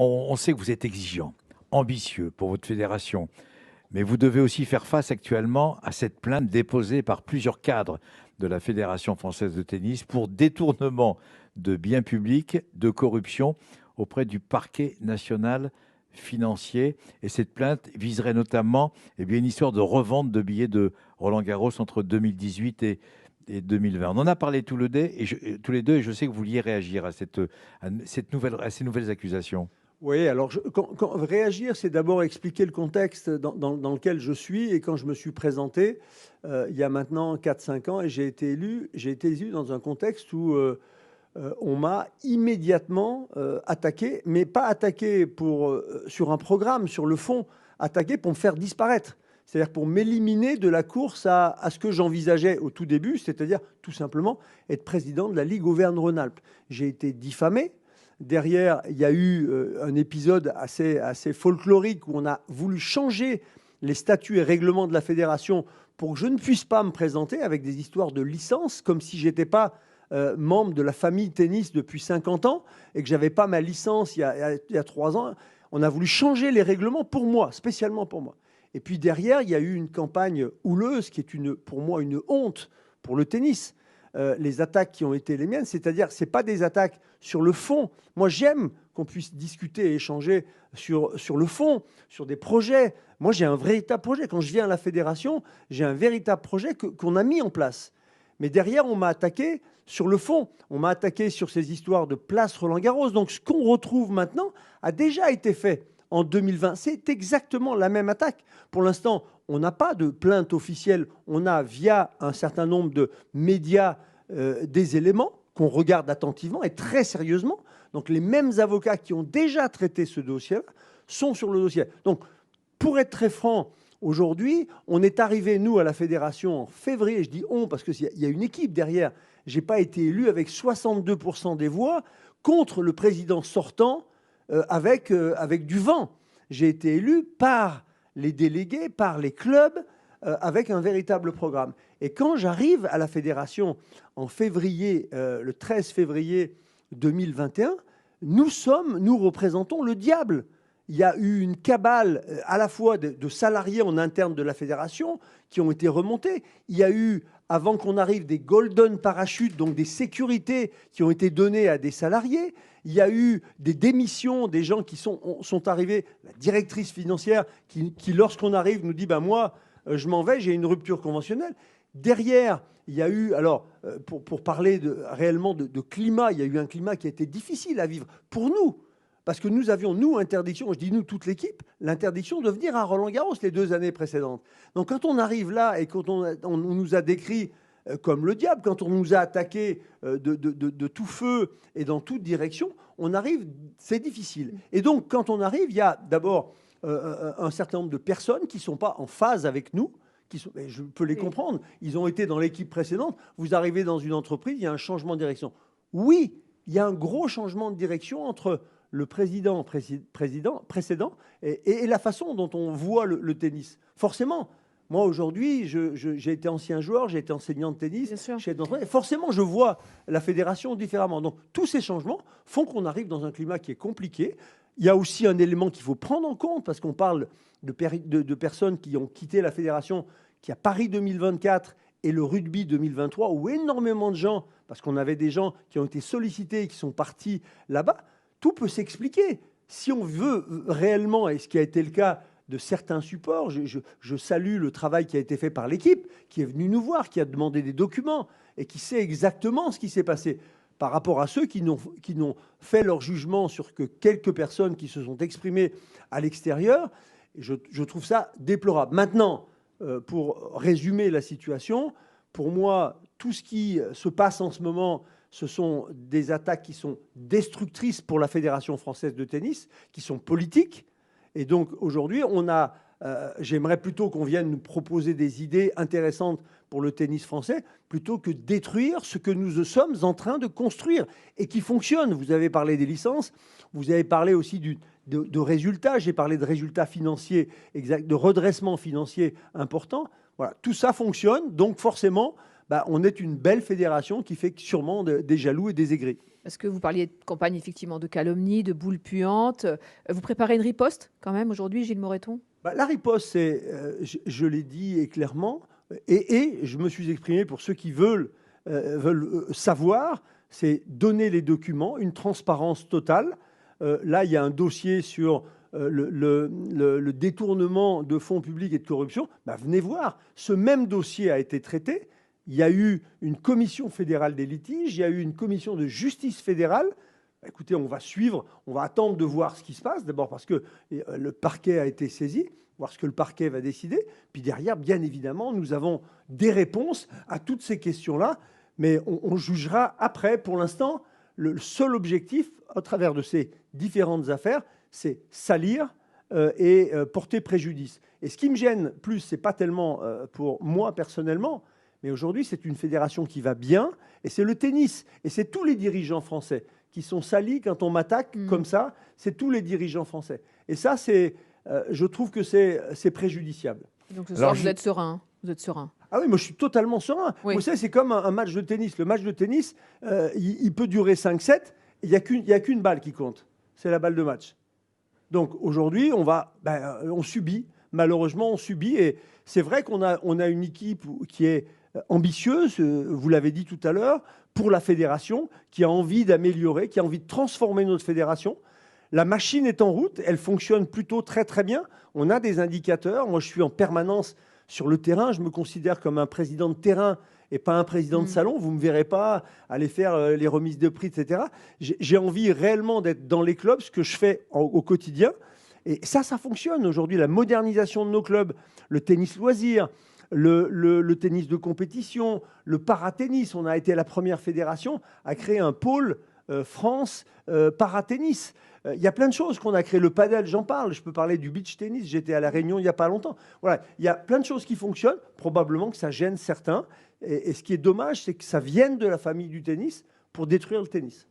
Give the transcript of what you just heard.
On sait que vous êtes exigeant, ambitieux pour votre fédération, mais vous devez aussi faire face actuellement à cette plainte déposée par plusieurs cadres de la Fédération française de tennis pour détournement de biens publics, de corruption auprès du parquet national financier. Et cette plainte viserait notamment une histoire de revente de billets de Roland-Garros entre 2018 et 2020. On en a parlé tous les deux, et je sais que vous vouliez réagir à à ces nouvelles accusations. Oui, alors réagir, c'est d'abord expliquer le contexte dans lequel je suis. Et quand je me suis présenté, il y a maintenant 4 5 ans, et j'ai été élu dans un contexte où on m'a immédiatement attaqué, mais pas attaqué sur un programme, sur le fond, attaqué pour me faire disparaître. C'est-à-dire pour m'éliminer de la course à ce que j'envisageais au tout début, c'est-à-dire tout simplement être président de la Ligue Auvergne-Rhône-Alpes. J'ai été diffamé. Derrière, il y a eu un épisode assez folklorique où on a voulu changer les statuts et règlements de la fédération pour que je ne puisse pas me présenter avec des histoires de licence, comme si je n'étais pas membre de la famille tennis depuis 50 ans et que je n'avais pas ma licence il y a 3 ans. On a voulu changer les règlements pour moi, spécialement pour moi. Et puis derrière, il y a eu une campagne houleuse qui est pour moi une honte pour le tennis. Les attaques qui ont été les miennes, c'est-à-dire ce n'est pas des attaques sur le fond. Moi, j'aime qu'on puisse discuter et échanger sur le fond, sur des projets. Moi, j'ai un véritable projet. Quand je viens à la fédération, j'ai un véritable projet qu'on a mis en place. Mais derrière, on m'a attaqué sur le fond. On m'a attaqué sur ces histoires de place Roland-Garros. Donc, ce qu'on retrouve maintenant a déjà été fait en 2020. C'est exactement la même attaque. Pour l'instant, on n'a pas de plainte officielle. On a, via un certain nombre de médias, des éléments qu'on regarde attentivement et très sérieusement. Donc, les mêmes avocats qui ont déjà traité ce dossier sont sur le dossier. Donc, pour être très franc, aujourd'hui, on est arrivé, nous, à la fédération en février. Je dis on parce qu'il y a une équipe derrière. Je n'ai pas été élu avec 62% des voix contre le président sortant avec du vent. J'ai été élu par les délégués, par les clubs, avec un véritable programme. Et quand j'arrive à la fédération en février, le 13 février 2021, nous représentons le diable. Il y a eu une cabale à la fois de salariés en interne de la fédération qui ont été remontés. Il y a eu, avant qu'on arrive, des golden parachutes, donc des sécurités qui ont été données à des salariés. Il y a eu des démissions, des gens qui sont arrivés, la directrice financière qui lorsqu'on arrive, nous dit ben moi, je m'en vais, j'ai une rupture conventionnelle. Derrière, il y a eu, alors, pour parler réellement de climat, il y a eu un climat qui a été difficile à vivre pour nous. Parce que nous avions, nous, interdiction, je dis nous, toute l'équipe, l'interdiction de venir à Roland-Garros les 2 années précédentes. Donc quand on arrive là et quand on nous a décrit comme le diable, quand on nous a attaqué de tout feu et dans toute direction, on arrive, c'est difficile. Et donc quand on arrive, il y a d'abord un certain nombre de personnes qui ne sont pas en phase avec nous, je peux les comprendre, ils ont été dans l'équipe précédente, vous arrivez dans une entreprise, il y a un changement de direction. Oui, il y a un gros changement de direction entre le président précédent et la façon dont on voit le tennis. Forcément, moi aujourd'hui, j'ai été ancien joueur, j'ai été enseignant de tennis, et forcément je vois la fédération différemment. Donc tous ces changements font qu'on arrive dans un climat qui est compliqué. Il y a aussi un élément qu'il faut prendre en compte, parce qu'on parle de personnes qui ont quitté la fédération, qui a Paris 2024 et le rugby 2023, où énormément de gens, parce qu'on avait des gens qui ont été sollicités et qui sont partis là-bas, tout peut s'expliquer. Si on veut réellement, et ce qui a été le cas de certains supports, je salue le travail qui a été fait par l'équipe, qui est venue nous voir, qui a demandé des documents et qui sait exactement ce qui s'est passé par rapport à ceux qui n'ont fait leur jugement sur que quelques personnes qui se sont exprimées à l'extérieur. Je trouve ça déplorable. Maintenant, pour résumer la situation, pour moi, tout ce qui se passe en ce moment, ce sont des attaques qui sont destructrices pour la Fédération française de tennis, qui sont politiques. Et donc aujourd'hui, j'aimerais plutôt qu'on vienne nous proposer des idées intéressantes pour le tennis français, plutôt que détruire ce que nous sommes en train de construire et qui fonctionne. Vous avez parlé des licences, vous avez parlé aussi de résultats, j'ai parlé de résultats financiers, de redressement financier important. Voilà, tout ça fonctionne, donc forcément, on est une belle fédération qui fait sûrement des jaloux et des aigris. Parce que vous parliez de campagne effectivement de calomnie, de boules puantes. Vous préparez une riposte quand même aujourd'hui, Gilles Moreton? Bah, la riposte, c'est, je l'ai dit et clairement, et je me suis exprimé pour ceux qui veulent savoir, c'est donner les documents, une transparence totale. Là, il y a un dossier sur le détournement de fonds publics et de corruption. Bah, venez voir, ce même dossier a été traité. Il y a eu une commission fédérale des litiges, il y a eu une commission de justice fédérale. Bah, écoutez, on va suivre, on va attendre de voir ce qui se passe. D'abord parce que le parquet a été saisi, voir ce que le parquet va décider. Puis derrière, bien évidemment, nous avons des réponses à toutes ces questions-là. Mais on jugera après. Pour l'instant, le seul objectif, au travers de ces différentes affaires, c'est salir et porter préjudice. Et ce qui me gêne plus, ce n'est pas tellement pour moi personnellement, mais aujourd'hui, c'est une fédération qui va bien, et c'est le tennis. Et c'est tous les dirigeants français qui sont salis quand on m'attaque comme ça. C'est tous les dirigeants français. Et ça, je trouve que c'est préjudiciable. Donc ce soir, vous êtes serein. Hein. Vous êtes serein. Ah oui, moi je suis totalement serein. Oui. Vous savez, c'est comme un match de tennis. Le match de tennis, il peut durer 5-7. Il n'y a qu'une balle qui compte. C'est la balle de match. Donc aujourd'hui, on subit. Malheureusement, on subit. Et c'est vrai qu'on a une équipe qui est ambitieuse, vous l'avez dit tout à l'heure, pour la fédération, qui a envie d'améliorer, qui a envie de transformer notre fédération. La machine est en route. Elle fonctionne plutôt très, très bien. On a des indicateurs. Moi, je suis en permanence sur le terrain. Je me considère comme un président de terrain et pas un président de salon. Vous ne me verrez pas aller faire les remises de prix, etc. J'ai envie réellement d'être dans les clubs, ce que je fais au quotidien. Et ça fonctionne aujourd'hui. La modernisation de nos clubs, le tennis loisir, le tennis de compétition, le paratennis. On a été la première fédération à créer un pôle France paratennis. Il y a plein de choses qu'on a créées. Le padel, j'en parle. Je peux parler du beach tennis. J'étais à La Réunion il n'y a pas longtemps. Voilà, il y a plein de choses qui fonctionnent. Probablement que ça gêne certains. Et ce qui est dommage, c'est que ça vienne de la famille du tennis pour détruire le tennis.